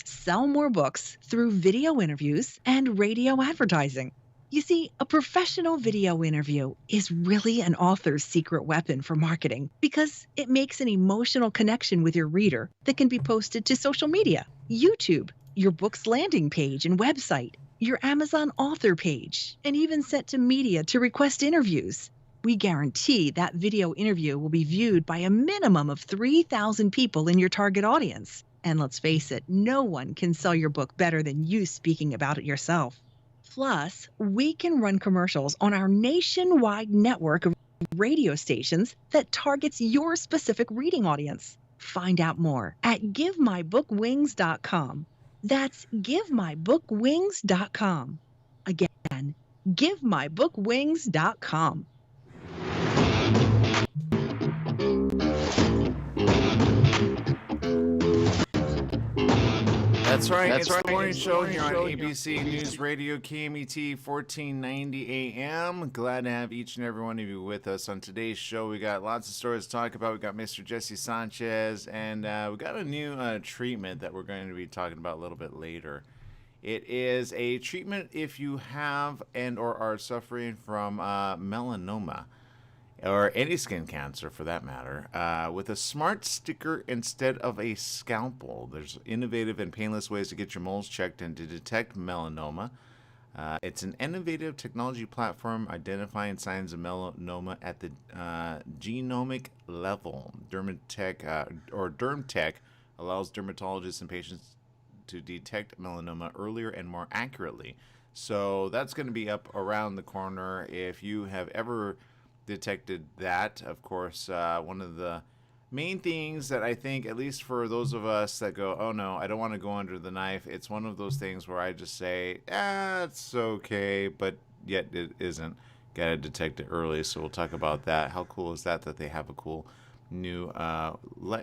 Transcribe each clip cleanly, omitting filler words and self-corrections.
sell more books through video interviews and radio advertising. You see, a professional video interview is really an author's secret weapon for marketing because it makes an emotional connection with your reader that can be posted to social media, YouTube, your book's landing page and website, your Amazon author page, and even sent to media to request interviews. We guarantee that video interview will be viewed by a minimum of 3,000 people in your target audience. And let's face it, no one can sell your book better than you speaking about it yourself. Plus, we can run commercials on our nationwide network of radio stations that targets your specific reading audience. Find out more at givemybookwings.com. That's givemybookwings.com. Again, givemybookwings.com. That's right. It's the morning show here on ABC News Radio, KMET 1490 AM. Glad to have each and every one of you with us on today's show. We got lots of stories to talk about. We got Mr. Jesse Sanchez, and we got a new treatment that we're going to be talking about a little bit later. It is a treatment if you have and or are suffering from melanoma, or any skin cancer for that matter, with a smart sticker instead of a scalpel. There's innovative and painless ways to get your moles checked and to detect melanoma. It's an innovative technology platform identifying signs of melanoma at the genomic level. DermTech allows dermatologists and patients to detect melanoma earlier and more accurately. So that's going to be up around the corner. If you have ever detected that, of course, one of the main things that I think, at least for those of us that go, oh no, I don't want to go under the knife, it's one of those things where I just say, it's okay, but yet it isn't. Gotta detect it early, so we'll talk about that. How cool is that they have a cool new,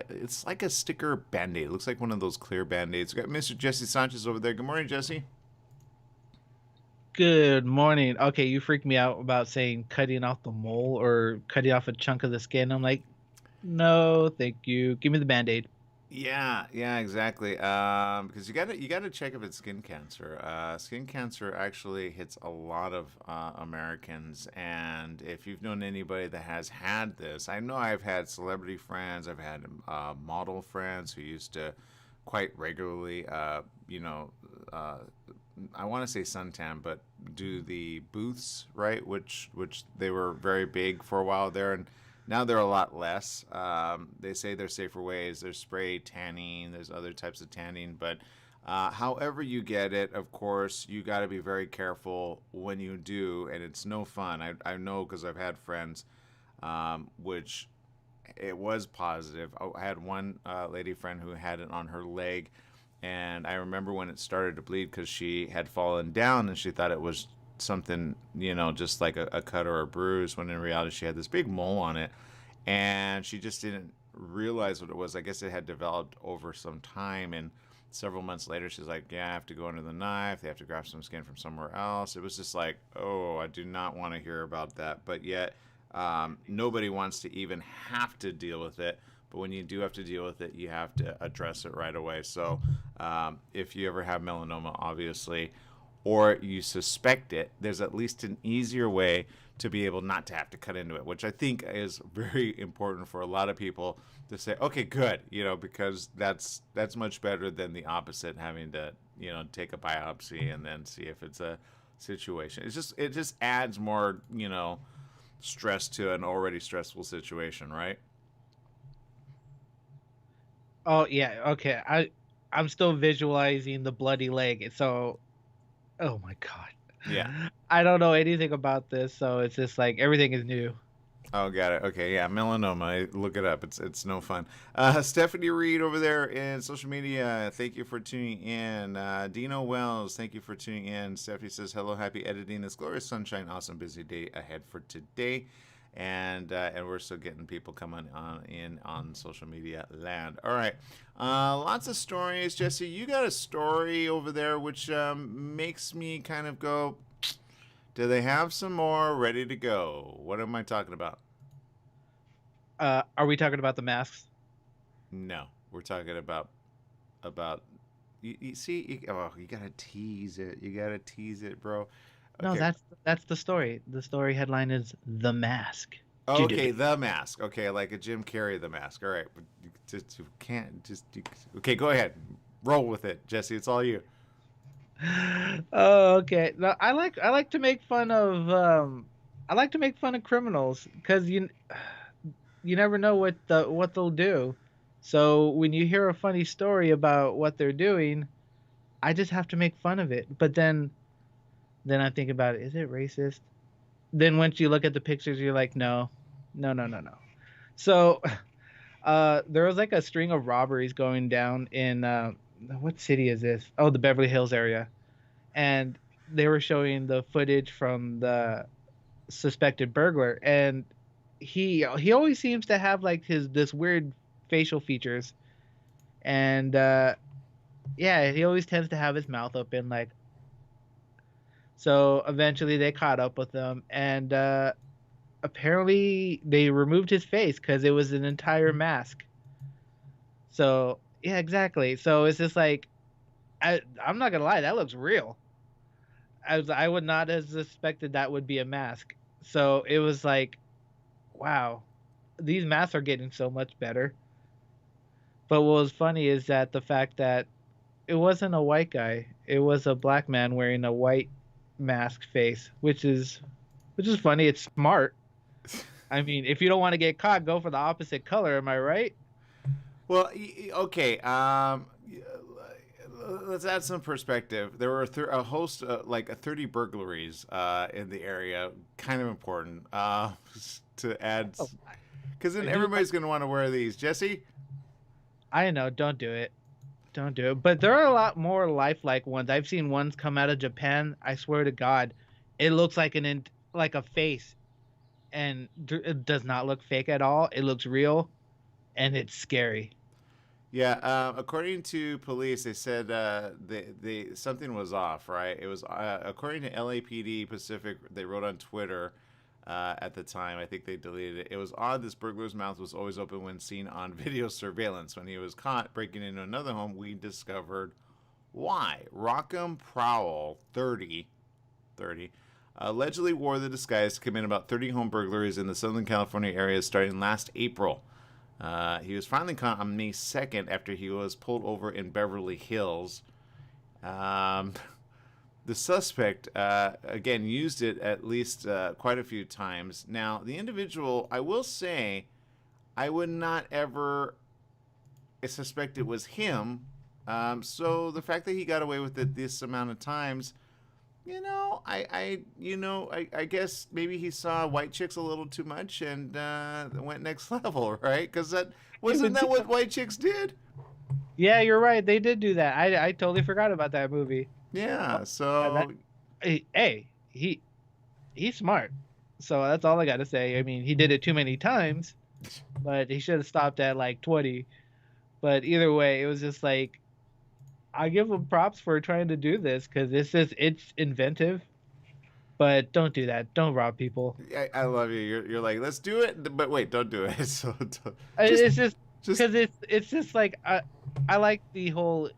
it's like a sticker Band-Aid. It looks like one of those clear Band-Aids. We got Mr. Jesse Sanchez over there. Good morning, Jesse. Good morning. Okay, you freaked me out about saying cutting off the mole or cutting off a chunk of the skin. I'm like, no, thank you. Give me the Band-Aid. Yeah, exactly. Because you gotta check if it's skin cancer. Skin cancer actually hits a lot of Americans, and if you've known anybody that has had this, I know I've had celebrity friends, I've had model friends who used to quite regularly, I want to say suntan, but do the booths, right? Which they were very big for a while there, and now they're a lot less. They say there's safer ways. There's spray tanning. There's other types of tanning, but however you get it, of course, you got to be very careful when you do, and it's no fun. I know because I've had friends, which it was positive. I had one lady friend who had it on her leg. And I remember when it started to bleed because she had fallen down and she thought it was something, just like a cut or a bruise, when in reality she had this big mole on it. And she just didn't realize what it was. I guess it had developed over some time. And several months later, she's like, yeah, I have to go under the knife. They have to grab some skin from somewhere else. It was just like, oh, I do not want to hear about that. But yet, nobody wants to even have to deal with it. But when you do have to deal with it, you have to address it right away. So if you ever have melanoma, obviously, or you suspect it, there's at least an easier way to be able not to have to cut into it, which I think is very important for a lot of people to say, okay, good, because that's much better than the opposite, having to, take a biopsy and then see if it's a situation. It just adds more, stress to an already stressful situation, right? Oh yeah, okay. I'm still visualizing the bloody leg. So, oh my god. Yeah. I don't know anything about this, so it's just like everything is new. Oh, got it. Okay, yeah, melanoma. Look it up. It's no fun. Stephanie Reed over there in social media. Thank you for tuning in. Dino Wells, thank you for tuning in. Stephanie says, "Hello, happy editing. This glorious sunshine. Awesome busy day ahead for today." And we're still getting people coming on social media land. All right, lots of stories. Jesse, you got a story over there which makes me kind of go, do they have some more ready to go? What am I talking about? Are we talking about the masks? No, we're talking about You see, you gotta tease it. You gotta tease it, bro. No, Okay. that's the story. The story headline is The Mask. Okay, The Mask. Okay, like a Jim Carrey The Mask. All right, but you can't just. Okay, go ahead. Roll with it, Jesse. It's all you. Oh, okay. No, I like to make fun of I like to make fun of criminals because you never know what they'll do. So when you hear a funny story about what they're doing, I just have to make fun of it. But then I think about it, is it racist? Then once you look at the pictures, you're like, no, no, no, no, no. So there was like a string of robberies going down in what city is this? Oh, the Beverly Hills area. And they were showing the footage from the suspected burglar, and he always seems to have like his this weird facial features, and yeah, he always tends to have his mouth open like. So eventually they caught up with him, and apparently they removed his face because it was an entire mask. So yeah, exactly. So it's just like I'm not gonna lie, that looks real. I would not have suspected that would be a mask. So it was like, wow, these masks are getting so much better. But what was funny is that the fact that it wasn't a white guy, it was a black man wearing a white mask face, which is funny. It's smart. I mean, if you don't want to get caught, go for the opposite color. Am I right? Well, okay. Let's add some perspective. There were a host, like 30 burglaries in the area. Kind of important to add, Oh, because then I do. everybody's going to want to wear these. Jesse? I know. Don't do it. Don't do it. But there are a lot more lifelike ones. I've seen ones come out of Japan. I swear to God, it looks like like a face, and it does not look fake at all. It looks real, and it's scary. Yeah, according to police, they said they something was off. Right, it was according to LAPD Pacific. They wrote on Twitter at the time. I think they deleted it. It was odd. This burglar's mouth was always open when seen on video surveillance. When he was caught breaking into another home, we discovered why. Rockham Prowl, 30, allegedly wore the disguise to commit about 30 home burglaries in the Southern California area starting last April. He was finally caught on May 2nd after he was pulled over in Beverly Hills. Um, the suspect, again, used it at least quite a few times. Now, the individual, I will say, I would not ever suspect it was him. So the fact that he got away with it this amount of times, I guess maybe he saw white chicks a little too much and went next level, right? Because that wasn't Even that what white chicks did? Yeah, you're right. They did do that. I totally forgot about that movie. Oh, Yeah. yeah, So hey, he's smart. So that's all I got to say. I mean, he did it too many times, but he should have stopped at like 20. But either way, it was just like I give him props for trying to do this because it's inventive. But don't do that. Don't rob people. I love you. You're like, let's do it, but wait, don't do it. So just It's just just because it's just like I like the whole.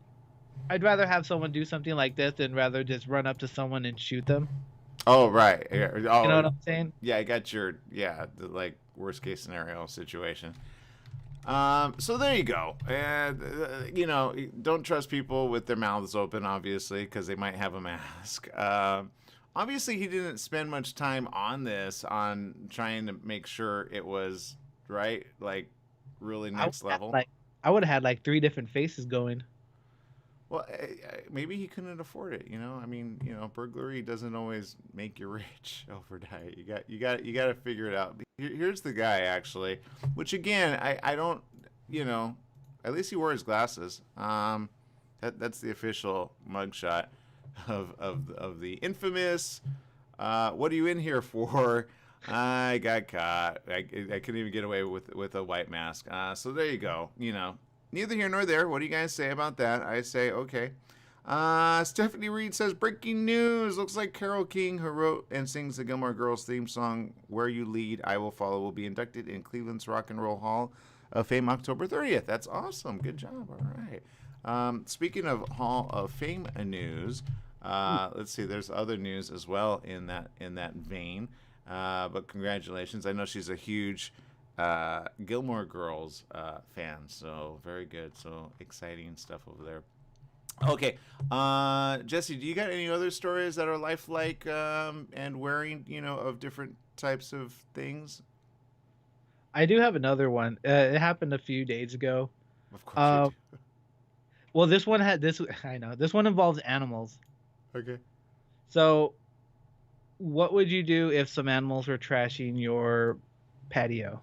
I'd rather have someone do something like this than rather just run up to someone and shoot them. oh right. Yeah, You know oh what I'm saying? yeah, I got your the like worst case scenario situation. So there you go. And don't trust people with their mouths open, obviously, because they might have a mask. Obviously, he didn't spend much time on this, on trying to make sure it was right, like really I would next have level. like I would have had like three different faces going. Well, maybe he couldn't afford it. I mean, burglary doesn't always make you rich overnight. You got to figure it out. Here's the guy actually, which again, I don't, at least he wore his glasses. That's the official mugshot of the infamous. What are you in here for? I got caught. I couldn't even get away with a white mask. So there you go. Neither here nor there. What do you guys say about that? I say okay. Stephanie Reed says, breaking news. Looks like Carole King, who wrote and sings the Gilmore Girls theme song, Where You Lead, I Will Follow, will be inducted in Cleveland's Rock and Roll Hall of Fame October 30th. That's awesome. Good job. All right. Speaking of Hall of Fame news, let's see. There's other news as well in that vein. But congratulations! I know she's a huge Gilmore Girls fan, so very good. So exciting stuff over there. Okay, Jesse, do you got any other stories that are lifelike and wearing, of different types of things? I do have another one. It happened a few days ago. Of course you Uh, do. well, this one had this. I know this one involves animals. Okay. So, what would you do if some animals were trashing your patio?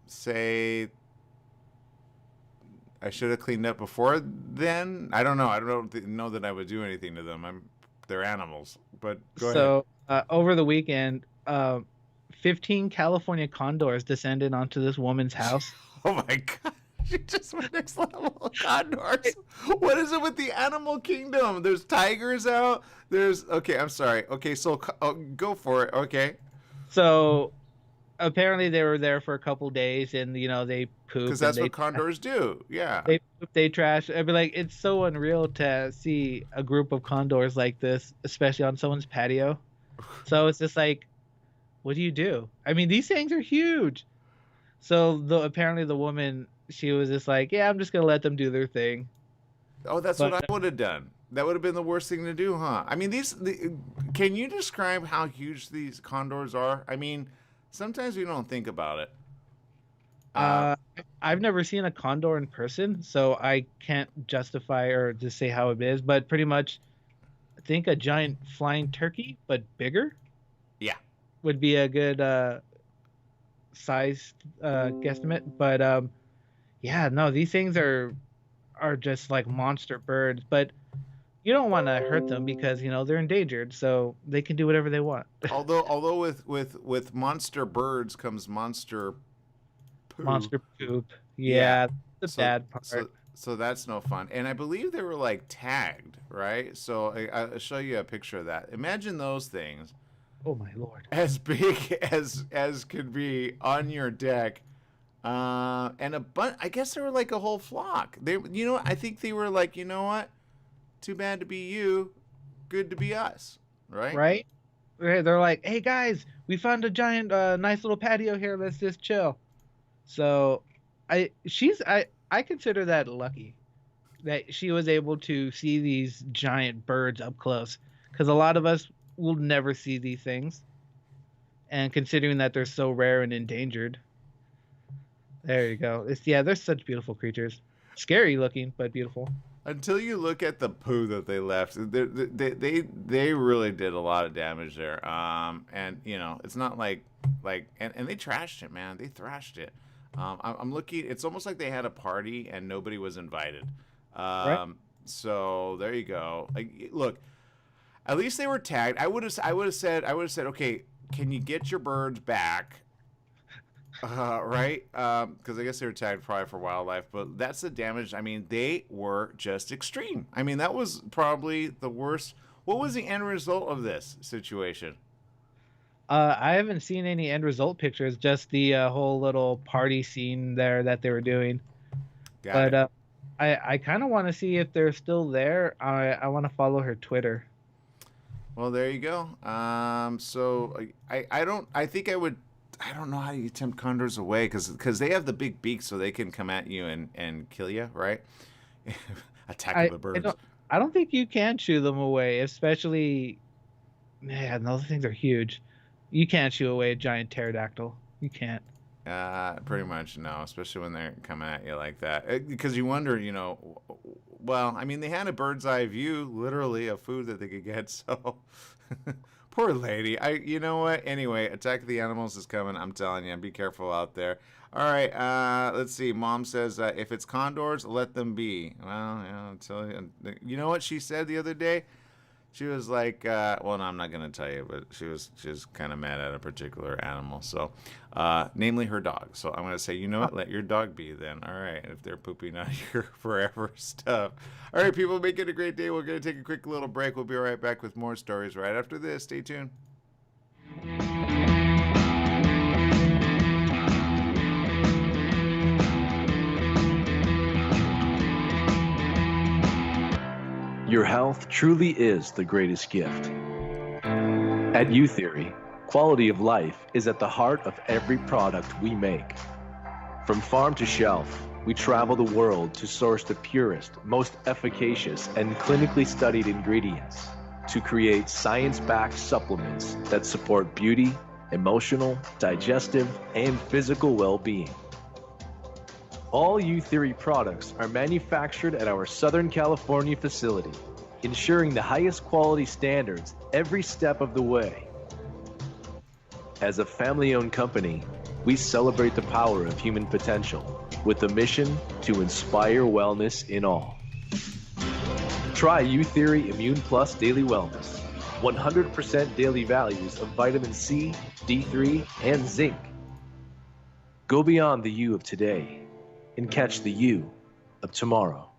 Say I should have cleaned up before then. I don't know. I don't know that I would do anything to them. They're animals. But go ahead. So, over the weekend, 15 California condors descended onto this woman's house. Oh my god. You just went next level. Condors. What is it with the animal kingdom? There's tigers out. Okay, I'm sorry. Okay, so go for it. Okay. So, apparently they were there for a couple days, and they pooped. Because that's what condors do. Yeah. They poop, they trash. I'd be like, it's so unreal to see a group of condors like this, especially on someone's patio. So it's just like, what do you do? I mean, these things are huge. So apparently the woman, she was just like, yeah, I'm just gonna let them do their thing. Oh, that's what I would have done. That would have been the worst thing to do, huh? I mean, can you describe how huge these condors are? I mean, sometimes we don't think about it. I've never seen a condor in person, so I can't justify or just say how it is. But pretty much, I think a giant flying turkey, but bigger. Yeah. Would be a good size guesstimate. But yeah, no, these things are just like monster birds. But you don't want to hurt them because they're endangered, so they can do whatever they want. although with monster birds comes monster poop. Monster poop. Yeah, the bad part. So that's no fun. And I believe they were like tagged, right? So I'll show you a picture of that. Imagine those things. Oh my lord. As big as could be on your deck. And I guess they were like a whole flock. I think they were like, you know what? Too bad to be you, good to be us, right? Right. They're like, hey guys, we found a giant, nice little patio here. Let's just chill. So, I consider that lucky that she was able to see these giant birds up close, because a lot of us will never see these things, and considering that they're so rare and endangered. There you go. They're such beautiful creatures. Scary looking, but beautiful. Until you look at the poo that they left, they really did a lot of damage there. And it's not like and they trashed it, man. They thrashed it. I'm looking. It's almost like they had a party and nobody was invited. Right. So there you go. Look, at least they were tagged. I would have said, okay, can you get your birds back? Right? Because I guess they were tagged probably for wildlife, but that's the damage. I mean, they were just extreme. I mean, that was probably the worst. What was the end result of this situation? I haven't seen any end result pictures, just the whole little party scene there that they were doing. Got it. I kind of want to see if they're still there. I want to follow her Twitter. Well, there you go. So I don't know how you tempt condors away because they have the big beak, so they can come at you and kill you, right? Attack the birds. I don't think you can shoo them away, especially. Man, those things are huge. You can't shoo away a giant pterodactyl. You can't. Pretty much no, especially when they're coming at you like that. Because you wonder, well, I mean, they had a bird's eye view, literally, of food that they could get. So, poor lady. You know what? Anyway, Attack of the Animals is coming. I'm telling you, be careful out there. All right, let's see. Mom says, if it's condors, let them be. Well, yeah, I'll tell you. You know what she said the other day? She was like, well, no, I'm not going to tell you, but she was kind of mad at a particular animal. So, namely her dog. So I'm going to say, you know what? Let your dog be then. All right. If they're pooping on your forever stuff. All right, people, make it a great day. We're going to take a quick little break. We'll be right back with more stories right after this. Stay tuned. Your health truly is the greatest gift. At U-Theory, quality of life is at the heart of every product we make. From farm to shelf, we travel the world to source the purest, most efficacious, and clinically studied ingredients to create science-backed supplements that support beauty, emotional, digestive, and physical well-being. All U-Theory products are manufactured at our Southern California facility, ensuring the highest quality standards every step of the way. As a family-owned company, we celebrate the power of human potential with a mission to inspire wellness in all. Try U-Theory Immune Plus Daily Wellness. 100% daily values of vitamin C, D3, and zinc. Go beyond the you of today and catch the you of tomorrow.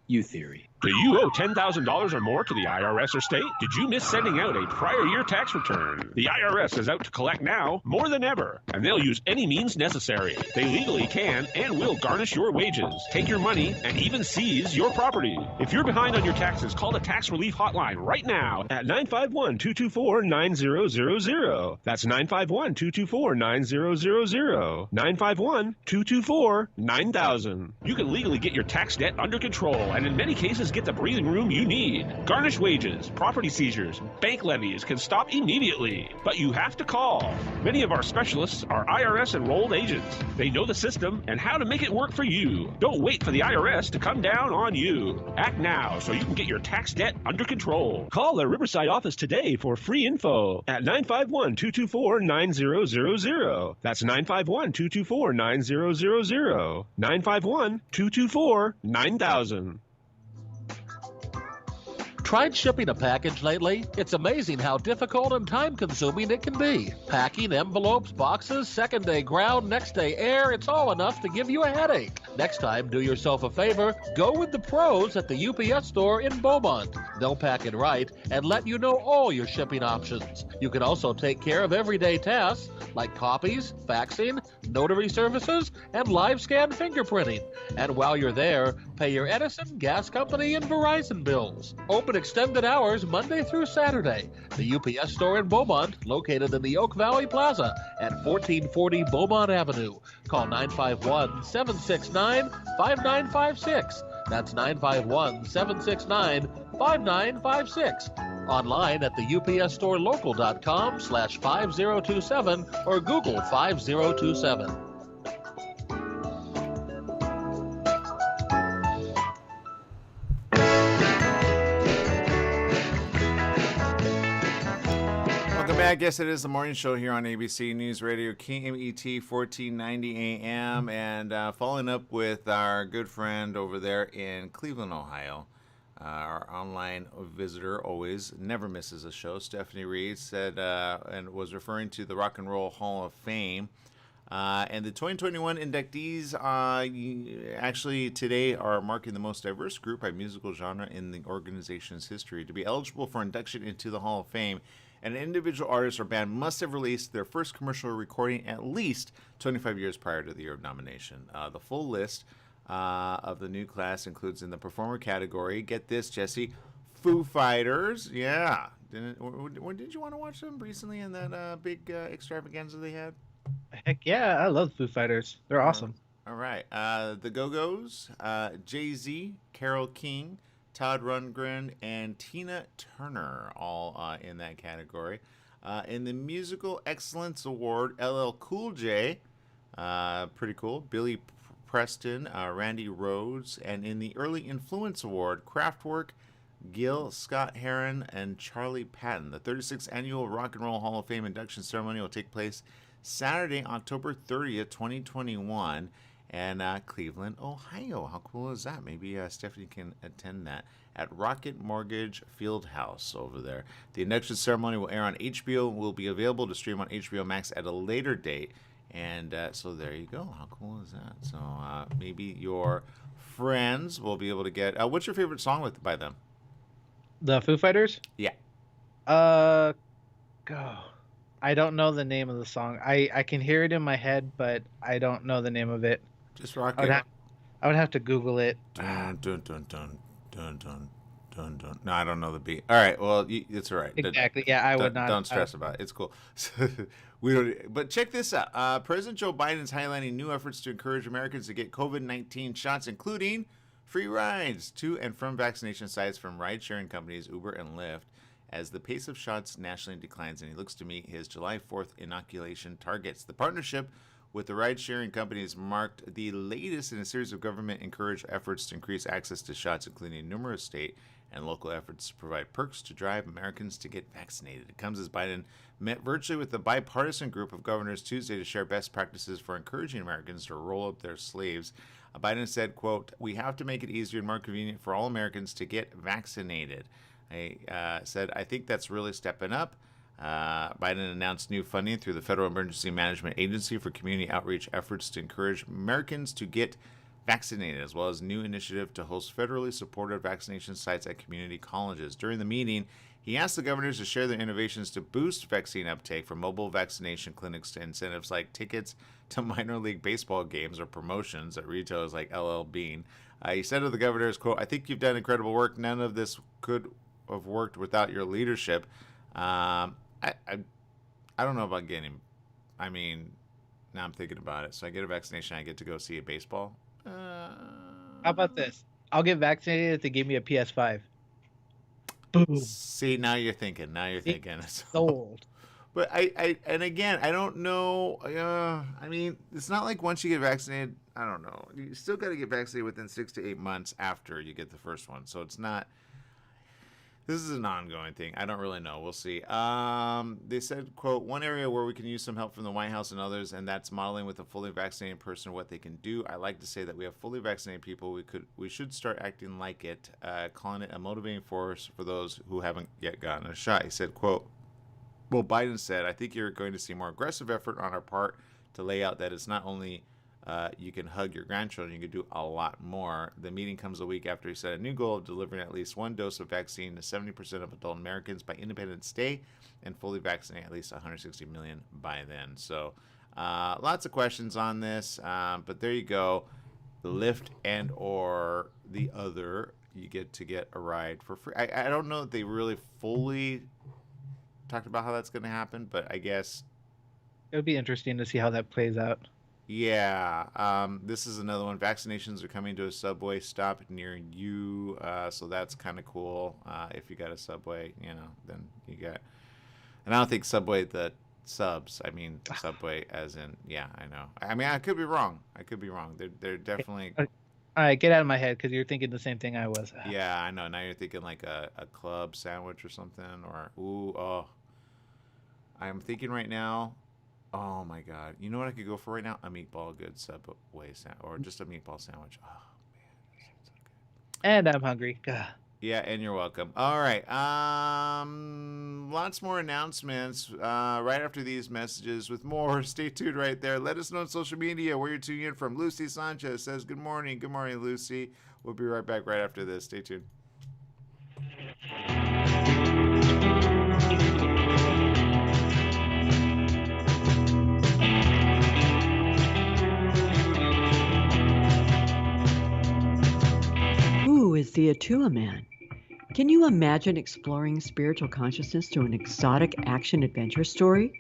U-Theory. Do you owe $10,000 or more to the IRS or state? Did you miss sending out a prior year tax return? The IRS is out to collect now more than ever, and they'll use any means necessary. They legally can and will garnish your wages, take your money, and even seize your property. If you're behind on your taxes, call the Tax Relief Hotline right now at 951-224-9000. That's 951-224-9000. 951-224-9000. You can legally get your tax debt under control, and in many cases, get the breathing room you need. Garnished wages, property seizures, bank levies can stop immediately, but you have to call. Many of our specialists are IRS enrolled agents. They know the system and how to make it work for you. Don't wait for the IRS to come down on you. Act now so you can get your tax debt under control. Call their Riverside office today for free info at 951-224-9000. That's 951-224-9000. 951-224-9000. Tried shipping a package lately? It's amazing how difficult and time-consuming it can be. Packing envelopes, boxes, second-day ground, next-day air, it's all enough to give you a headache. Next time, do yourself a favor, go with the pros at the UPS store in Beaumont. They'll pack it right and let you know all your shipping options. You can also take care of everyday tasks like copies, faxing, notary services, and live scan fingerprinting. And while you're there, pay your Edison, gas company, and Verizon bills. Open extended hours Monday through Saturday. The UPS store in Beaumont, located in the Oak Valley Plaza at 1440 Beaumont Avenue. Call 951-769-5956. That's 951-769-5956. Online at the upsstorelocal.com/5027 or Google 5027. Welcome back. Yes, it is the morning show here on ABC News Radio, KMET 1490 AM. And following up with our good friend over there in Cleveland, Ohio, our online visitor always never misses a show. Stephanie Reed said and was referring to the Rock and Roll Hall of Fame. And the 2021 inductees actually today are marking the most diverse group by musical genre in the organization's history. To be eligible for induction into the Hall of Fame, an individual artist or band must have released their first commercial recording at least 25 years prior to the year of nomination. The full list of the new class includes in the performer category, get this, Jesse, Foo Fighters. Yeah. Did you want to watch them recently in that big extravaganza they had? Heck yeah, I love Foo Fighters. They're awesome. All right. The Go-Go's, Jay-Z, Carole King, Todd Rundgren, and Tina Turner, all in that category. In the Musical Excellence Award, LL Cool J, pretty cool, Billy Preston, Randy Rhoads, and in the Early Influence Award, Kraftwerk, Gil Scott-Heron, and Charlie Patton. The 36th Annual Rock and Roll Hall of Fame induction ceremony will take place Saturday, October 30th, 2021, and Cleveland, Ohio. How cool is that? Maybe Stephanie can attend that at Rocket Mortgage Fieldhouse over there. The induction ceremony will air on HBO and will be available to stream on HBO Max at a later date. And so there you go. How cool is that? So maybe your friends will be able to get... what's your favorite song by them? The Foo Fighters? Yeah. Go. I don't know the name of the song. I can hear it in my head, but I don't know the name of it. Just rock it. I would have to Google it. Dun, dun, dun, dun, dun, dun, Dun, dun. No, I don't know the beat. All right. Well, it's all right. Exactly. Yeah, I would not. Don't stress about it. It's cool. We don't. But check this out. President Joe Biden is highlighting new efforts to encourage Americans to get COVID-19 shots, including free rides to and from vaccination sites from ride-sharing companies Uber and Lyft, as the pace of shots nationally declines, and he looks to meet his July 4th inoculation targets. The partnership with the ride-sharing companies marked the latest in a series of government-encouraged efforts to increase access to shots, including numerous state and local efforts to provide perks to drive Americans to get vaccinated. It comes as Biden met virtually with a bipartisan group of governors Tuesday to share best practices for encouraging Americans to roll up their sleeves. Biden said, quote, "We have to make it easier and more convenient for all Americans to get vaccinated." I said, "I think that's really stepping up." Biden announced new funding through the Federal Emergency Management Agency for community outreach efforts to encourage Americans to get vaccinated, as well as a new initiative to host federally supported vaccination sites at community colleges. During the meeting, he asked the governors to share their innovations to boost vaccine uptake, from mobile vaccination clinics to incentives like tickets to minor league baseball games or promotions at retailers like LL Bean. He said to the governors, quote, "I think you've done incredible work. None of this could have worked without your leadership." I don't know about getting, I mean, now I'm thinking about it. So I get a vaccination, I get to go see a baseball. How about this? I'll get vaccinated if they give me a PS5. Boom. See, now you're thinking. Now you're thinking. Sold. But and again, I don't know. I mean, it's not like once you get vaccinated, I don't know. You still got to get vaccinated within 6 to 8 months after you get the first one. So it's not. This is an ongoing thing. I don't really know. We'll see. They said, quote, "One area where we can use some help from the White House and others, and that's modeling with a fully vaccinated person what they can do. I like to say that we have fully vaccinated people. We should start acting like it, calling it a motivating force for those who haven't yet gotten a shot." He said, quote, "Well, Biden said, I think you're going to see more aggressive effort on our part to lay out that it's not only you can hug your grandchildren, you can do a lot more." The meeting comes a week after he set a new goal of delivering at least one dose of vaccine to 70% of adult Americans by Independence Day and fully vaccinate at least 160 million by then. So lots of questions on this, but there you go. The Lyft and or the other, you get to get a ride for free. I don't know if they really fully talked about how that's going to happen, but I guess It would be interesting to see how that plays out. yeah. This is another one. Vaccinations are coming to a subway stop near you, so that's kind of cool. If you got a subway, then you got. And I don't think subway the subs. I mean subway as in yeah. I know. I mean I could be wrong. They're definitely. All right, get out of my head because you're thinking the same thing I was. Yeah, I know. Now you're thinking like a club sandwich or something, or I'm thinking right now. Oh my God! You know what I could go for right now? A meatball good Subway or just a meatball sandwich. Oh man, that sounds so good. And I'm hungry. Gah. Yeah, and you're welcome. All right. Lots more announcements right after these messages with more. Stay tuned right there. Let us know on social media where you're tuning in from. Lucy Sanchez says, "Good morning." Good morning, Lucy. We'll be right back right after this. Stay tuned. Who is the Atua Man? Can you imagine exploring spiritual consciousness through an exotic action-adventure story?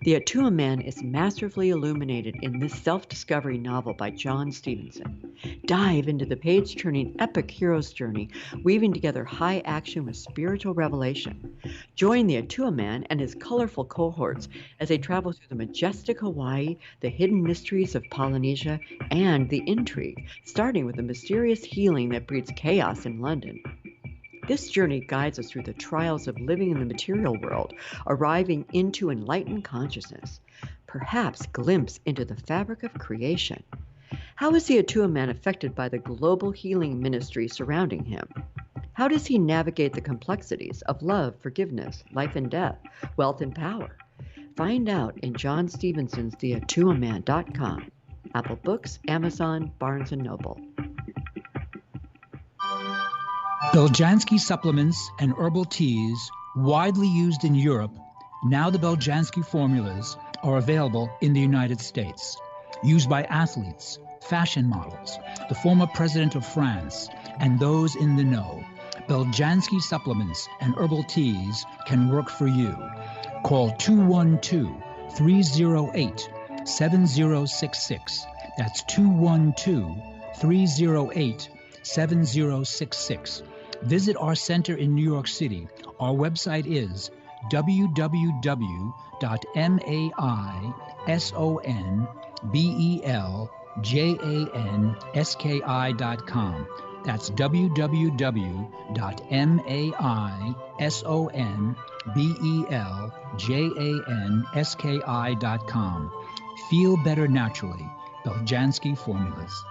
The Atua Man is masterfully illuminated in this self-discovery novel by John Stevenson. Dive into the page-turning epic hero's journey, weaving together high action with spiritual revelation. Join the Atua Man and his colorful cohorts as they travel through the majestic Hawaii, the hidden mysteries of Polynesia, and the intrigue, starting with the mysterious healing that breeds chaos in London. This journey guides us through the trials of living in the material world, arriving into enlightened consciousness, perhaps glimpse into the fabric of creation. How is the Atua Man affected by the global healing ministry surrounding him? How does he navigate the complexities of love, forgiveness, life and death, wealth and power? Find out in John Stevenson's TheAtuaMan.com, Apple Books, Amazon, Barnes & Noble. Beljanski supplements and herbal teas, widely used in Europe, now the Beljanski formulas are available in the United States. Used by athletes, fashion models, the former president of France, and those in the know. Beljanski supplements and herbal teas can work for you. Call 212-308-7066. That's 212-308-7066. Visit our center in New York City. Our website is www.maisonbeljanski.com. That's www.maisonbeljanski.com. Feel better naturally. Beljanski formulas.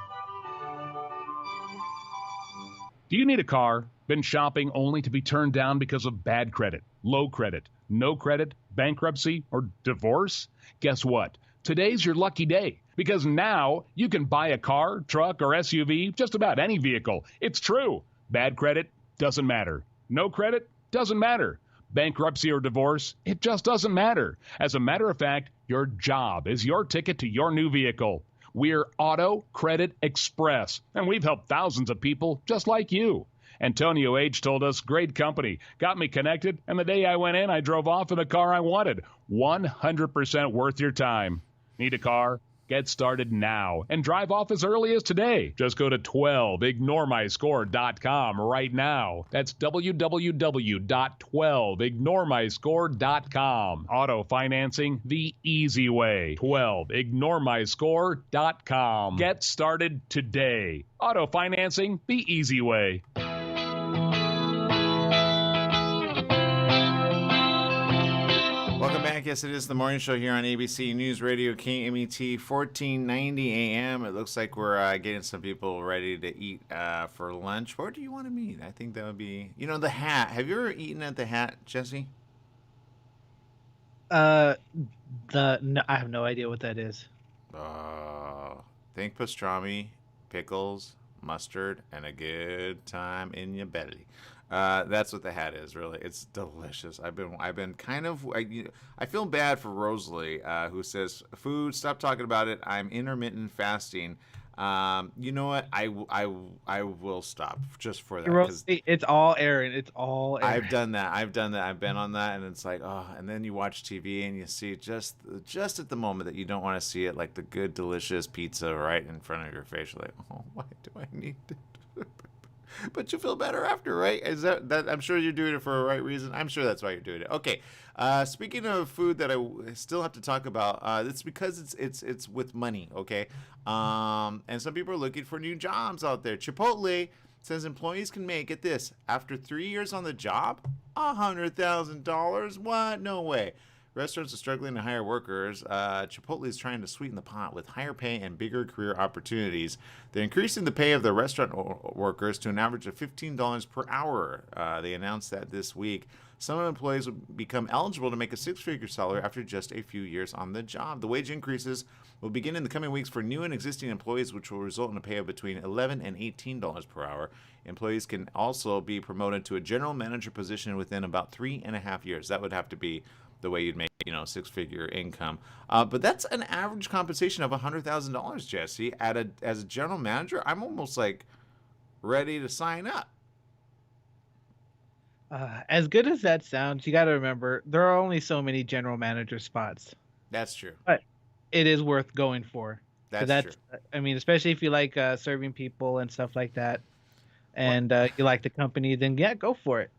Do you need a car? Been shopping only to be turned down because of bad credit, low credit, no credit, bankruptcy, or divorce? Guess what? Today's your lucky day, because now you can buy a car, truck, or SUV, just about any vehicle. It's true. Bad credit doesn't matter. No credit doesn't matter. Bankruptcy or divorce, it just doesn't matter. As a matter of fact, your job is your ticket to your new vehicle. We're Auto Credit Express, and we've helped thousands of people just like you. Antonio H. told us, great company, got me connected, and the day I went in, I drove off in the car I wanted. 100% worth your time. Need a car? Get started now and drive off as early as today. Just go to 12ignoremyscore.com right now. That's www.12ignoremyscore.com. Auto financing the easy way. 12ignoremyscore.com. Get started today. Auto financing the easy way. Welcome back. Yes, it is the morning show here on ABC News Radio, KMET 1490 AM. It looks like we're getting some people ready to eat for lunch. Where do you want to meet? I think that would be, the Hat. Have you ever eaten at the Hat, Jesse? No, I have no idea what that is. Think pastrami, pickles, mustard, and a good time in your belly. That's what the Hat is, really. It's delicious. I've been kind of, I feel bad for Rosalie, who says, food, stop talking about it. I'm intermittent fasting. You know what? I will stop just for that. Rosalie, it's all Aaron. It's all Aaron. I've done that. I've been on that, and it's like, oh, and then you watch TV and you see just at the moment that you don't want to see it, like the good, delicious pizza right in front of your face. You're like, oh, why do I need it? But you feel better after, right? Is that I'm sure you're doing it for a right reason. I'm sure that's why you're doing it. Okay. Speaking of food that I still have to talk about, it's because it's with money, okay? And some people are looking for new jobs out there. Chipotle says employees can make, get this, after 3 years on the job, $100,000. What? No way. Restaurants are struggling to hire workers. Chipotle is trying to sweeten the pot with higher pay and bigger career opportunities. They're increasing the pay of the restaurant workers to an average of $15 per hour. They announced that this week. Some employees will become eligible to make a six-figure salary after just a few years on the job. The wage increases will begin in the coming weeks for new and existing employees, which will result in a pay of between $11 and $18 per hour. Employees can also be promoted to a general manager position within about 3.5 years. That would have to be the way you'd make, six-figure income. But that's an average compensation of $100,000, Jesse. As a general manager, I'm almost like ready to sign up. As good as that sounds, you got to remember there are only so many general manager spots. That's true. But it is worth going for. That's true. I mean, especially if you like serving people and stuff like that, and you like the company, then yeah, go for it.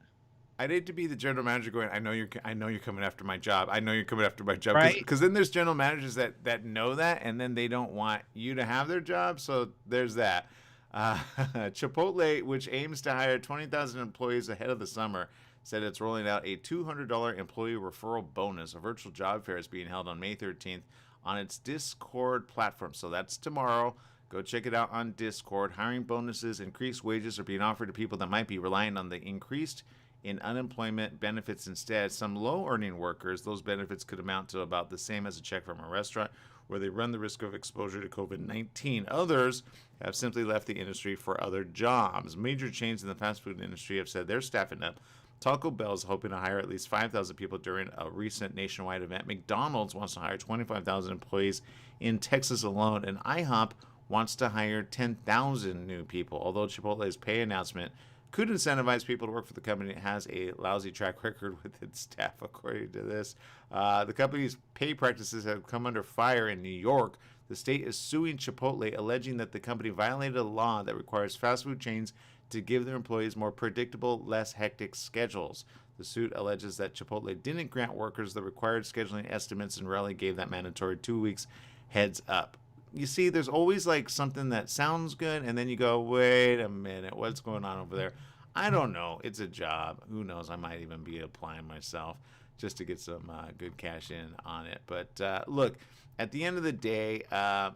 I'd hate to be the general manager going, I know you're coming after my job. I know you're coming after my job. Right. Because then there's general managers that know that, and then they don't want you to have their job. So there's that. Chipotle, which aims to hire 20,000 employees ahead of the summer, said it's rolling out a $200 employee referral bonus. A virtual job fair is being held on May 13th on its Discord platform. So that's tomorrow. Go check it out on Discord. Hiring bonuses, increased wages are being offered to people that might be relying on the increased in unemployment benefits instead. Some low-earning workers, those benefits could amount to about the same as a check from a restaurant where they run the risk of exposure to COVID-19. Others have simply left the industry for other jobs. Major chains in the fast food industry have said they're staffing up. Taco Bell is hoping to hire at least 5,000 people during a recent nationwide event. McDonald's wants to hire 25,000 employees in Texas alone, and IHOP wants to hire 10,000 new people. Although Chipotle's pay announcement could incentivize people to work for the company. It has a lousy track record with its staff, according to this. The company's pay practices have come under fire in New York. The state is suing Chipotle, alleging that the company violated a law that requires fast food chains to give their employees more predictable, less hectic schedules. The suit alleges that Chipotle didn't grant workers the required scheduling estimates and rarely gave that mandatory 2 weeks heads up. You see, there's always like something that sounds good, and then you go, wait a minute, what's going on over there? I don't know. It's a job. Who knows? I might even be applying myself just to get some good cash in on it. But look, at the end of the day,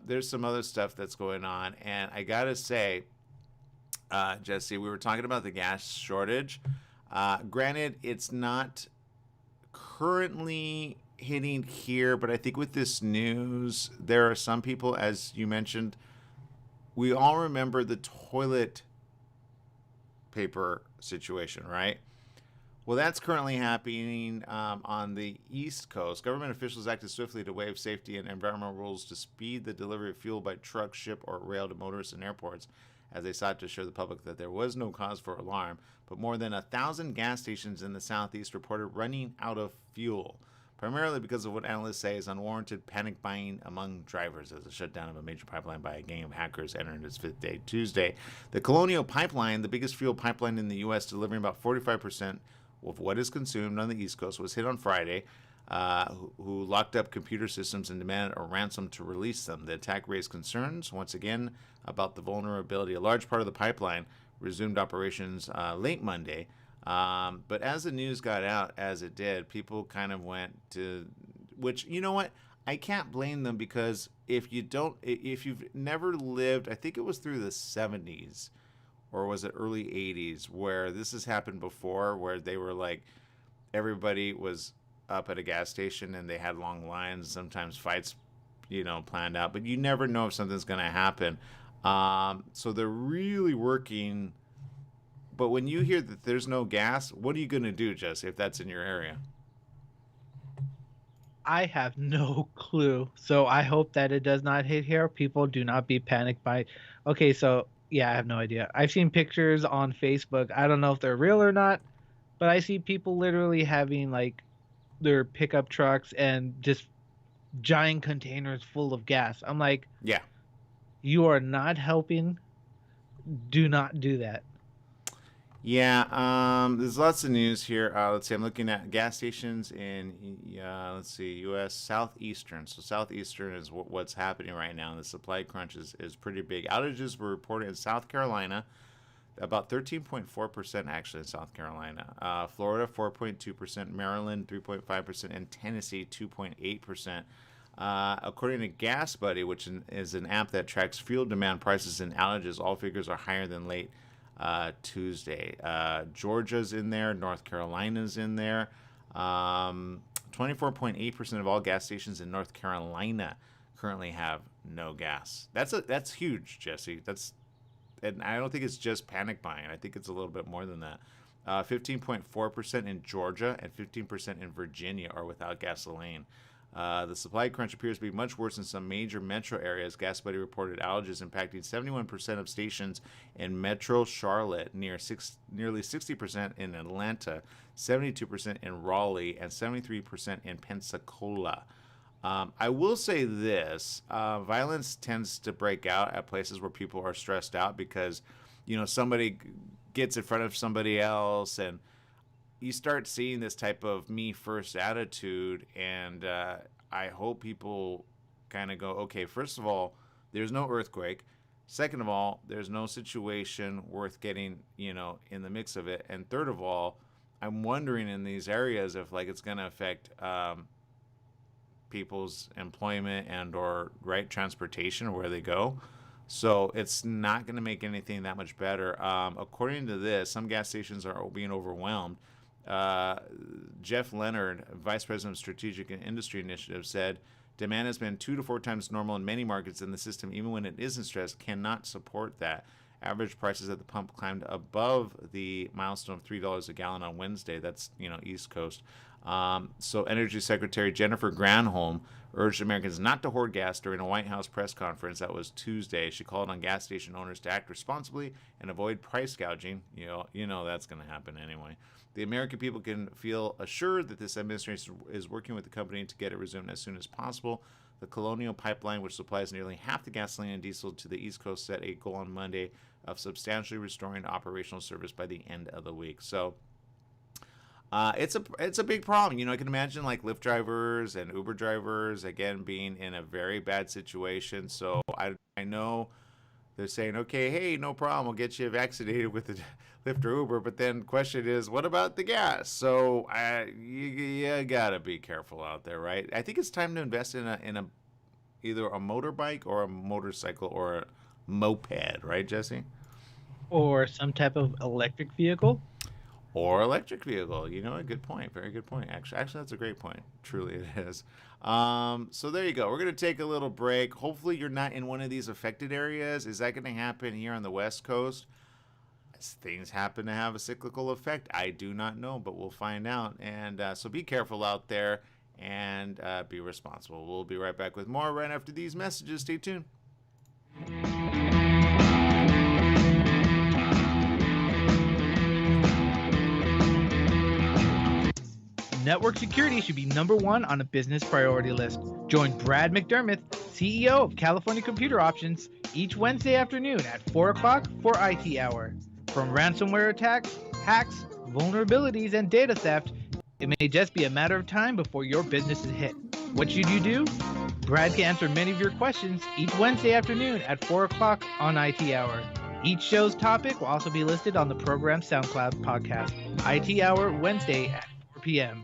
there's some other stuff that's going on, and I gotta say, Jesse, we were talking about the gas shortage. Granted, it's not currently hitting here, but I think with this news, there are some people, as you mentioned, we all remember the toilet paper situation, right? Well, that's currently happening on the East Coast. Government officials acted swiftly to waive safety and environmental rules to speed the delivery of fuel by truck, ship, or rail to motorists and airports, as they sought to assure the public that there was no cause for alarm. But more than 1,000 gas stations in the Southeast reported running out of fuel, primarily because of what analysts say is unwarranted panic buying among drivers as a shutdown of a major pipeline by a gang of hackers entered its fifth day Tuesday. The Colonial Pipeline, the biggest fuel pipeline in the U.S., delivering about 45% of what is consumed on the East Coast, was hit on Friday, who locked up computer systems and demanded a ransom to release them. The attack raised concerns, once again, about the vulnerability. A large part of the pipeline resumed operations late Monday. But as the news got out, as it did, people kind of went to, which, you know what? I can't blame them, because if you've never lived, I think it was through the 70s, or was it early 80s, where this has happened before, where they were like, everybody was up at a gas station and they had long lines, sometimes fights, planned out, but you never know if something's going to happen. So they're really working. But when you hear that there's no gas, what are you going to do, Jesse, if that's in your area? I have no clue. So I hope that it does not hit here. People, do not be panicked by. Okay, so yeah, I have no idea. I've seen pictures on Facebook. I don't know if they're real or not, but I see people literally having like their pickup trucks and just giant containers full of gas. I'm like, yeah, you are not helping. Do not do that. Yeah, there's lots of news here. Let's see, I'm looking at gas stations in, U.S. Southeastern. So Southeastern is what's happening right now. The supply crunch is pretty big. Outages were reported in South Carolina, about 13.4% actually in South Carolina. Florida, 4.2%. Maryland, 3.5%. And Tennessee, 2.8%. According to Gas Buddy, which is an app that tracks fuel demand, prices, and outages, all figures are higher than late Tuesday. Georgia's in there. North Carolina's in there. 24.8% of all gas stations in North Carolina currently have no gas. That's huge, Jesse. And I don't think it's just panic buying. I think it's a little bit more than that. 15.4% in Georgia and 15% in Virginia are without gasoline. The supply crunch appears to be much worse in some major metro areas. Gas Buddy reported outages impacting 71% of stations in Metro Charlotte, nearly 60% in Atlanta, 72% in Raleigh, and 73% in Pensacola. I will say this, violence tends to break out at places where people are stressed out because, somebody gets in front of somebody else, and you start seeing this type of me first attitude, and I hope people kind of go, okay, first of all, there's no earthquake. Second of all, there's no situation worth getting, in the mix of it. And third of all, I'm wondering in these areas if it's going to affect people's employment and or transportation or where they go. So it's not going to make anything that much better. According to this, some gas stations are being overwhelmed. Jeff Leonard, Vice President of Strategic and Industry Initiative, said demand has been 2 to 4 times normal in many markets, and the system, even when it isn't stressed, cannot support that. Average prices at the pump climbed above the milestone of $3 a gallon on Wednesday. That's, East Coast. So Energy Secretary Jennifer Granholm urged Americans not to hoard gas during a White House press conference. That was Tuesday. She called on gas station owners to act responsibly and avoid price gouging. You know that's going to happen anyway. The American people can feel assured that this administration is working with the company to get it resumed as soon as possible. The Colonial Pipeline, which supplies nearly half the gasoline and diesel to the East Coast, set a goal on Monday of substantially restoring operational service by the end of the week. So it's a big problem. I can imagine like Lyft drivers and Uber drivers, again, being in a very bad situation. So I know they're saying, okay, hey, no problem, we'll get you vaccinated with the Lyft or Uber. But then the question is, what about the gas? So you gotta be careful out there, right? I think it's time to invest in a either a motorbike or a motorcycle or a moped, right, Jesse? Or some type of electric vehicle. Or electric vehicle. A good point. Very good point. Actually, that's a great point. Truly it is. So there you go. We're going to take a little break. Hopefully you're not in one of these affected areas. Is that going to happen here on the West Coast? As things happen to have a cyclical effect, I do not know, but we'll find out. And so be careful out there and be responsible. We'll be right back with more right after these messages. Stay tuned. Network security should be number one on a business priority list. Join Brad McDermott, CEO of California Computer Options, each Wednesday afternoon at 4 o'clock for IT Hour. From ransomware attacks, hacks, vulnerabilities, and data theft, it may just be a matter of time before your business is hit. What should you do? Brad can answer many of your questions each Wednesday afternoon at 4 o'clock on IT Hour. Each show's topic will also be listed on the program's SoundCloud podcast. IT Hour, Wednesday at 4 p.m.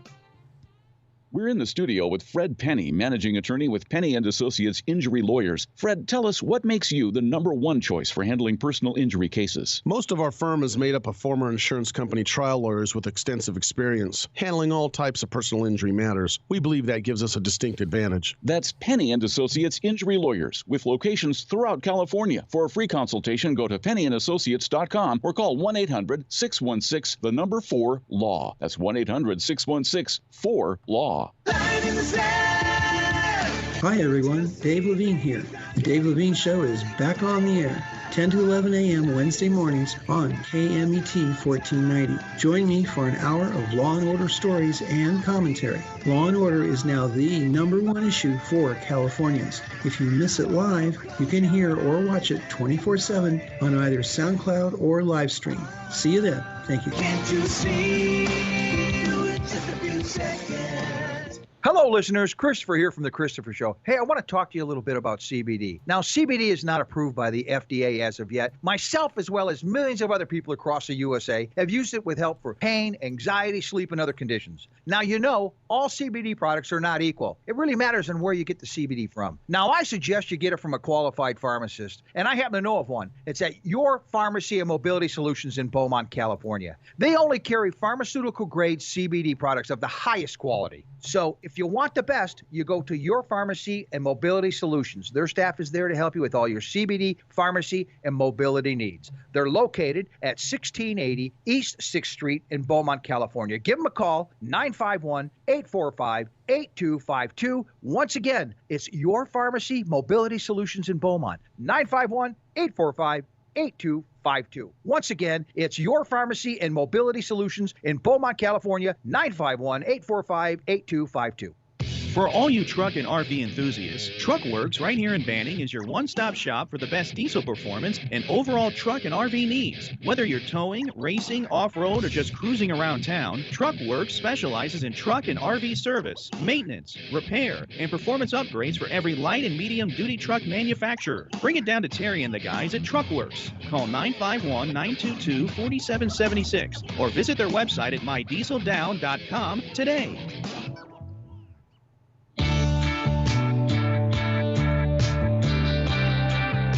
We're in the studio with Fred Penny, managing attorney with Penny & Associates Injury Lawyers. Fred, tell us what makes you the number one choice for handling personal injury cases. Most of our firm is made up of former insurance company trial lawyers with extensive experience handling all types of personal injury matters. We believe that gives us a distinct advantage. That's Penny & Associates Injury Lawyers with locations throughout California. For a free consultation, go to pennyandassociates.com or call 1-800-616-4-LAW. That's 1-800-616-4-LAW. Hi everyone, Dave Levine here. The Dave Levine Show is back on the air, 10 to 11 a.m. Wednesday mornings on KMET 1490. Join me for an hour of Law & Order stories and commentary. Law & Order is now the number one issue for Californians. If you miss it live, you can hear or watch it 24/7 on either SoundCloud or live stream. See you then. Thank you. Can't you see just a few seconds? Hello, listeners. Christopher here from The Christopher Show. Hey, I want to talk to you a little bit about CBD. Now, CBD is not approved by the FDA as of yet. Myself, as well as millions of other people across the USA, have used it with help for pain, anxiety, sleep, and other conditions. Now, all CBD products are not equal. It really matters on where you get the CBD from. Now, I suggest you get it from a qualified pharmacist, and I happen to know of one. It's at Your Pharmacy and Mobility Solutions in Beaumont, California. They only carry pharmaceutical-grade CBD products of the highest quality. So if you want the best, you go to Your Pharmacy and Mobility Solutions. Their staff is there to help you with all your CBD, pharmacy, and mobility needs. They're located at 1680 East 6th Street in Beaumont, California. Give them a call, 951-845-8252. Once again, it's Your Pharmacy, Mobility Solutions in Beaumont, 951-845-8252. Once again, it's Your Pharmacy and Mobility Solutions in Beaumont, California, 951-845-8252. For all you truck and RV enthusiasts, TruckWorks right here in Banning is your one-stop shop for the best diesel performance and overall truck and RV needs. Whether you're towing, racing, off-road, or just cruising around town, TruckWorks specializes in truck and RV service, maintenance, repair, and performance upgrades for every light and medium-duty truck manufacturer. Bring it down to Terry and the guys at TruckWorks. Call 951-922-4776 or visit their website at mydieseldown.com today.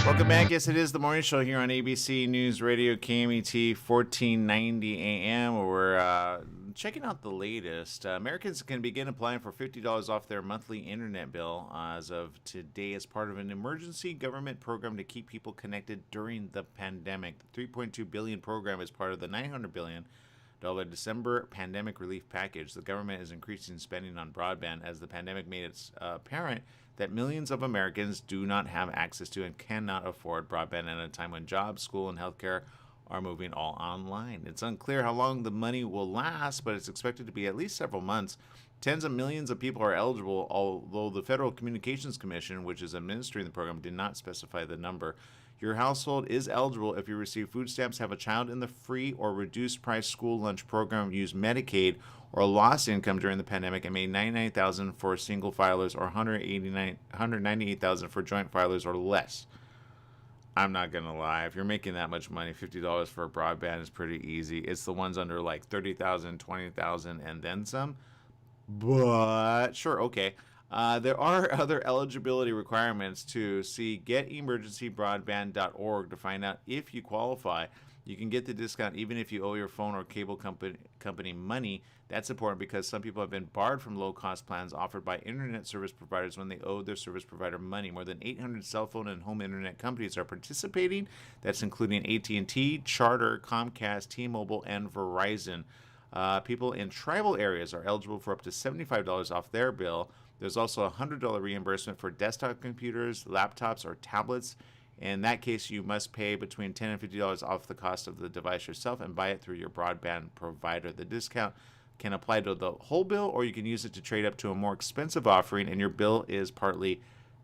Welcome back. Yes, it is the morning show here on ABC News Radio, KMET 1490 AM, where we're checking out the latest. Americans can begin applying for $50 off their monthly internet bill as of today as part of an emergency government program to keep people connected during the pandemic. The $3.2 billion program is part of the $900 billion December pandemic relief package. The government is increasing spending on broadband as the pandemic made it apparent that millions of Americans do not have access to and cannot afford broadband at a time when jobs, school, and healthcare are moving all online. It's unclear how long the money will last, but it's expected to be at least several months. Tens of millions of people are eligible, although the Federal Communications Commission, which is administering the program, did not specify the number. Your household is eligible if you receive food stamps, have a child in the free or reduced price school lunch program, use Medicaid, or lost income during the pandemic, and made $99,000 for single filers or $198,000 for joint filers or less. I'm not going to lie. If you're making that much money, $50 for broadband is pretty easy. It's the ones under like $30,000, $20,000, and then some. But sure, okay. There are other eligibility requirements to see getemergencybroadband.org to find out if you qualify. You can get the discount even if you owe your phone or cable company money. That's important because some people have been barred from low-cost plans offered by internet service providers when they owed their service provider money. More than 800 cell phone and home internet companies are participating. That's including AT&T, Charter, Comcast, T-Mobile, and Verizon. People in tribal areas are eligible for up to $75 off their bill. There's also a $100 reimbursement for desktop computers, laptops, or tablets. In that case, you must pay between $10 and $50 off the cost of the device yourself and buy it through your broadband provider. The discount can apply to the whole bill, or you can use it to trade up to a more expensive offering, and your bill is partly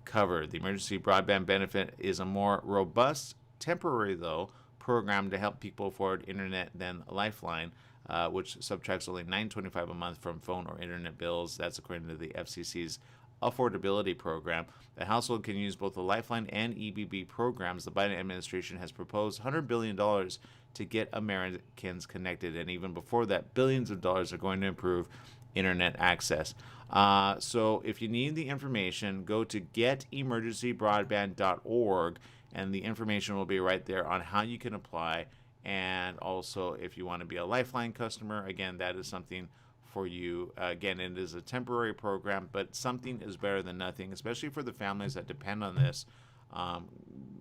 covered. The emergency broadband benefit is a more robust, temporary, though, program to help people afford internet than Lifeline, which subtracts only $9.25 a month from phone or internet bills. That's according to the FCC's affordability program. The household can use both the Lifeline and EBB programs. The Biden administration has proposed $100 billion to get Americans connected, and even before that, billions of dollars are going to improve internet access. So if you need the information, go to getemergencybroadband.org, and the information will be right there on how you can apply. And also, if you want to be a Lifeline customer, again, that is something for you. Again, it is a temporary program, but something is better than nothing, especially for the families that depend on this.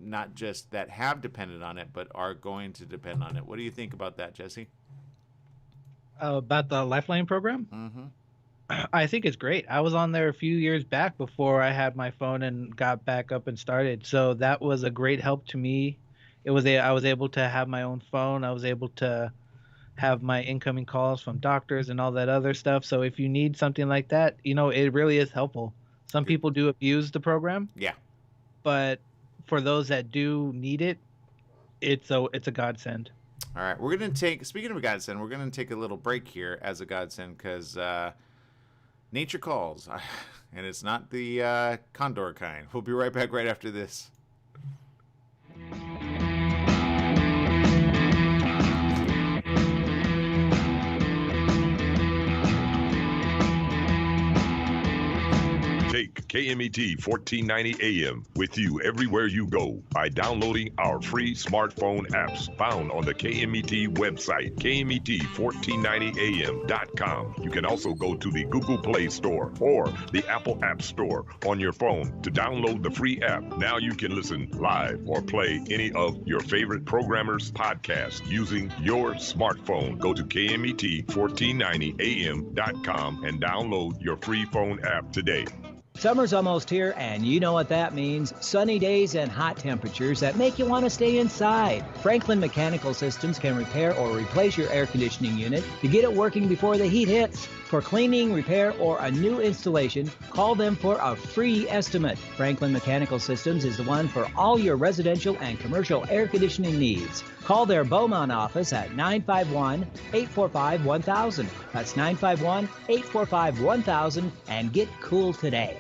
Not just that have depended on it, but are going to depend on it. What do you think about that, Jesse? About the Lifeline program? Mm-hmm. I think it's great. I was on there a few years back before I had my phone and got back up and started. So that was a great help to me. I was able to have my own phone. I was able to have my incoming calls from doctors and all that other stuff. So if you need something like that, it really is helpful. Some people do abuse the program. Yeah. But for those that do need it, it's a godsend. All right. We're going to take, speaking of a godsend, we're going to take a little break here as a godsend because nature calls. And it's not the condor kind. We'll be right back right after this. Take KMET 1490 AM with you everywhere you go by downloading our free smartphone apps found on the KMET website, KMET1490am.com. You can also go to the Google Play Store or the Apple App Store on your phone to download the free app. Now you can listen live or play any of your favorite programmers' podcasts using your smartphone. Go to KMET1490am.com and download your free phone app today. Summer's almost here, and you know what that means. Sunny days and hot temperatures that make you want to stay inside. Franklin Mechanical Systems can repair or replace your air conditioning unit to get it working before the heat hits. For cleaning, repair, or a new installation, call them for a free estimate. Franklin Mechanical Systems is the one for all your residential and commercial air conditioning needs. Call their Beaumont office at 951-845-1000. That's 951-845-1000 and get cool today.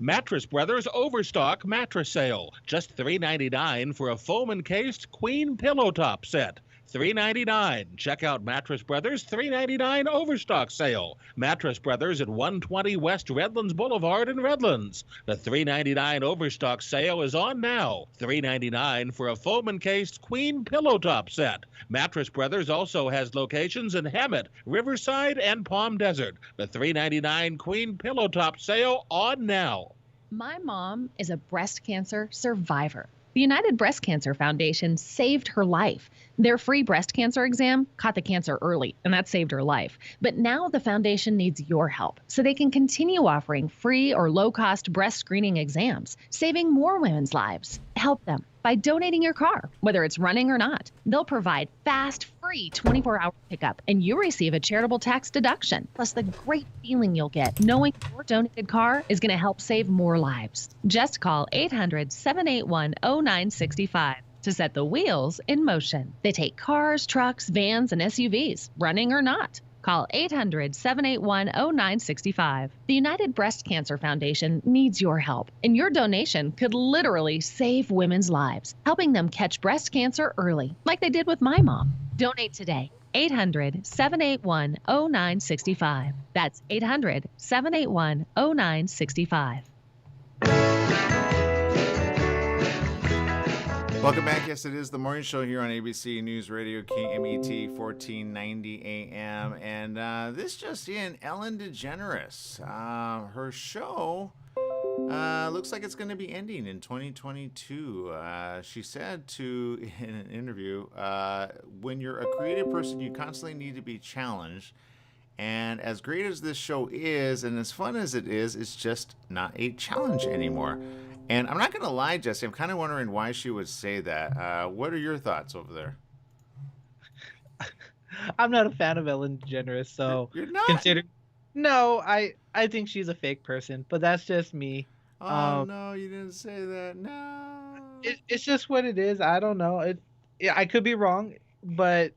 Mattress Brothers Overstock Mattress Sale. Just $3.99 for a foam-encased queen pillow top set. $3.99. Check out Mattress Brothers $3.99 overstock sale. Mattress Brothers at 120 West Redlands Boulevard in Redlands. The $3.99 overstock sale is on now. $3.99 for a foam encased queen pillow top set. Mattress Brothers also has locations in Hemet, Riverside, and Palm Desert. The $3.99 queen pillow top sale on now. My mom is a breast cancer survivor. The United Breast Cancer Foundation saved her life. Their free breast cancer exam caught the cancer early, and that saved her life. But now the foundation needs your help so they can continue offering free or low-cost breast screening exams, saving more women's lives. Help them by donating your car, whether it's running or not. They'll provide fast, free 24-hour pickup, and you receive a charitable tax deduction, plus the great feeling you'll get knowing your donated car is going to help save more lives. Just call 800-781-0965 to set the wheels in motion. They take cars, trucks, vans, and SUVs, running or not. Call 800-781-0965. The United Breast Cancer Foundation needs your help, and your donation could literally save women's lives, helping them catch breast cancer early, like they did with my mom. Donate today. 800-781-0965. That's 800-781-0965. Welcome back. Yes, it is the morning show here on ABC News Radio, KMET 1490 AM. And this just in, Ellen DeGeneres. Her show looks like it's going to be ending in 2022. She said in an interview, when you're a creative person, you constantly need to be challenged. And as great as this show is, and as fun as it is, it's just not a challenge anymore. And I'm not going to lie, Jesse, I'm kind of wondering why she would say that. What are your thoughts over there? I'm not a fan of Ellen DeGeneres, so you're not. No, I think she's a fake person, but that's just me. Oh no, you didn't say that. No. It's just what it is. I don't know. I could be wrong, but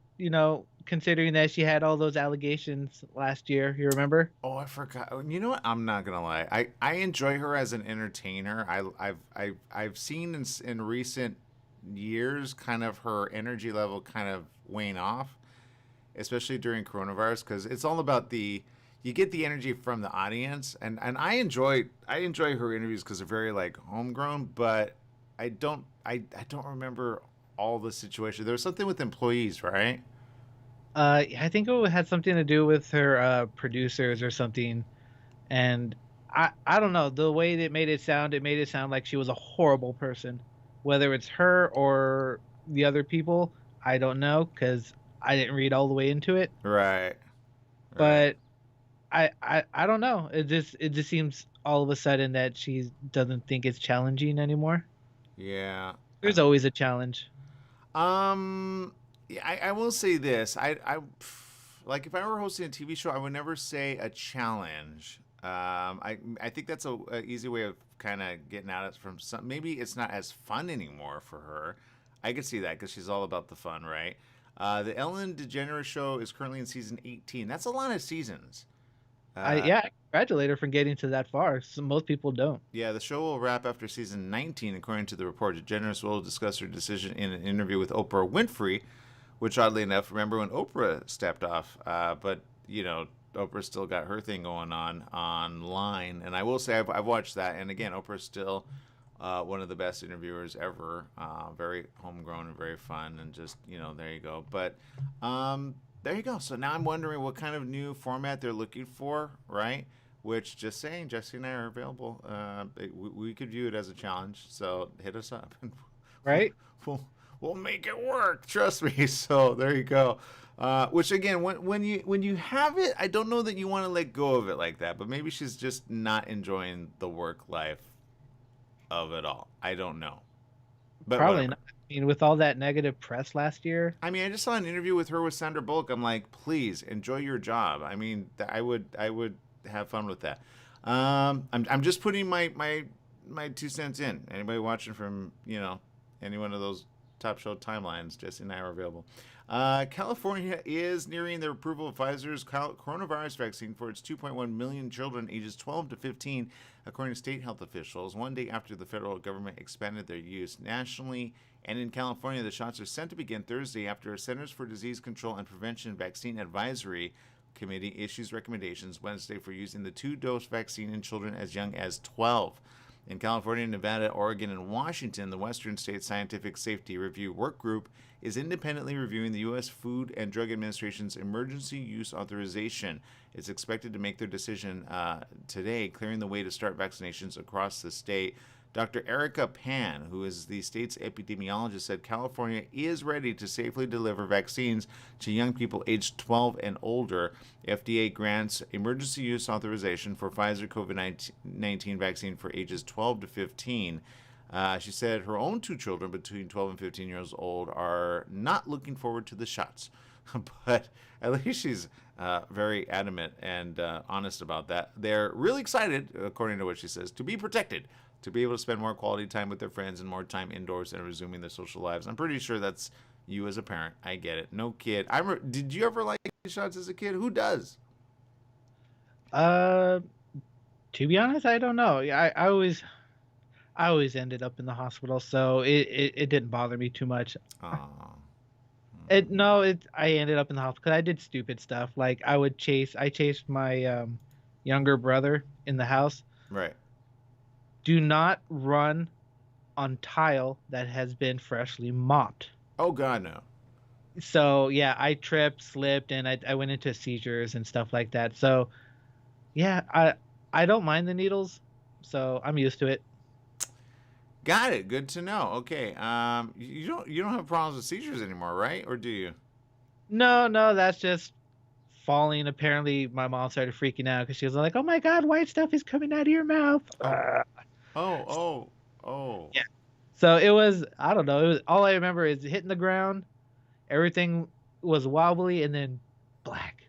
considering that she had all those allegations last year, you remember? Oh, I forgot. You know what? I'm not gonna lie. I enjoy her as an entertainer. I've seen in recent years kind of her energy level kind of wane off, especially during coronavirus, because it's all about you get the energy from the audience, and I enjoy her interviews because they're very like homegrown, but I don't remember all the situation. There was something with employees, right? I think it had something to do with her producers or something, and I don't know, the way it made it sound like she was a horrible person. Whether it's her or the other people, I don't know, because I didn't read all the way into it. Right. But I don't know. It just seems all of a sudden that she doesn't think it's challenging anymore. Yeah. There's always a challenge. Yeah, I will say this. I like if I were hosting a TV show, I would never say a challenge. I think that's a easy way of kind of getting at it from some. Maybe it's not as fun anymore for her. I could see that because she's all about the fun, right? The Ellen DeGeneres show is currently in season 18. That's a lot of seasons. I congratulate her for getting to that far. Most people don't. Yeah, the show will wrap after season 19, according to the report. DeGeneres will discuss her decision in an interview with Oprah Winfrey, which oddly enough, remember when Oprah stepped off? But Oprah still got her thing going on online, and I will say I've watched that, and again, Oprah's still one of the best interviewers ever. Very homegrown and very fun, and just there you go. But there you go. So now I'm wondering what kind of new format they're looking for, right? Which, just saying, Jesse and I are available. We could view it as a challenge, so hit us up. Right? We'll make it work. Trust me. So there you go. Which again, when you have it, I don't know that you want to let go of it like that. But maybe she's just not enjoying the work life of it all. I don't know. But probably whatever. not. I mean, with all that negative press last year. I mean, I just saw an interview with her with Sandra Bullock. I'm like, please enjoy your job. I mean, I would have fun with that. I'm just putting my 2 cents in. Anybody watching from any one of those Top Show timelines. Jesse and I are available. California is nearing the approval of Pfizer's coronavirus vaccine for its 2.1 million children ages 12 to 15, according to state health officials, one day after the federal government expanded their use nationally. And in California, the shots are set to begin Thursday after a Centers for Disease Control and Prevention Vaccine Advisory Committee issues recommendations Wednesday for using the two-dose vaccine in children as young as 12. In California, Nevada, Oregon, and Washington, the Western States Scientific Safety Review Work Group is independently reviewing the U.S. Food and Drug Administration's emergency use authorization. It's expected to make their decision today, clearing the way to start vaccinations across the state. Dr. Erica Pan, who is the state's epidemiologist, said California is ready to safely deliver vaccines to young people aged 12 and older. FDA grants emergency use authorization for Pfizer COVID-19 vaccine for ages 12 to 15. She said her own two children between 12 and 15 years old are not looking forward to the shots. But at least she's very adamant and honest about that. They're really excited, according to what she says, to be protected, to be able to spend more quality time with their friends and more time indoors and resuming their social lives. I'm pretty sure that's you as a parent. I get it. No kid. Did you ever like shots as a kid? Who does? To be honest, I don't know. I always ended up in the hospital, so it didn't bother me too much. Oh. I ended up in the hospital because I did stupid stuff. Like I chased my younger brother in the house. Right. Do not run on tile that has been freshly mopped. Oh God, no. So yeah, I tripped, slipped, and I went into seizures and stuff like that. So yeah, I don't mind the needles, so I'm used to it. Got it. Good to know. Okay. You don't have problems with seizures anymore, right? Or do you? No, that's just falling. Apparently, my mom started freaking out because she was like, "Oh my God, white stuff is coming out of your mouth." Oh. Yeah. So it was. I don't know. It was all I remember is hitting the ground. Everything was wobbly and then black.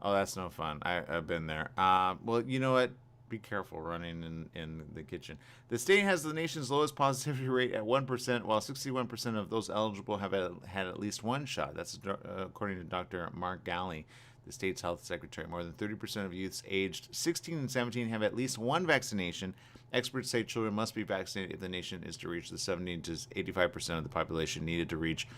Oh, that's no fun. I've been there. Well, you know what? Be careful running in the kitchen. The state has the nation's lowest positivity rate at 1%, while 61% of those eligible have had at least one shot. That's according to Dr. Mark Galley, the state's health secretary. More than 30% of youths aged 16 and 17 have at least one vaccination. Experts say children must be vaccinated if the nation is to reach the 70 to 85% of the population needed to reach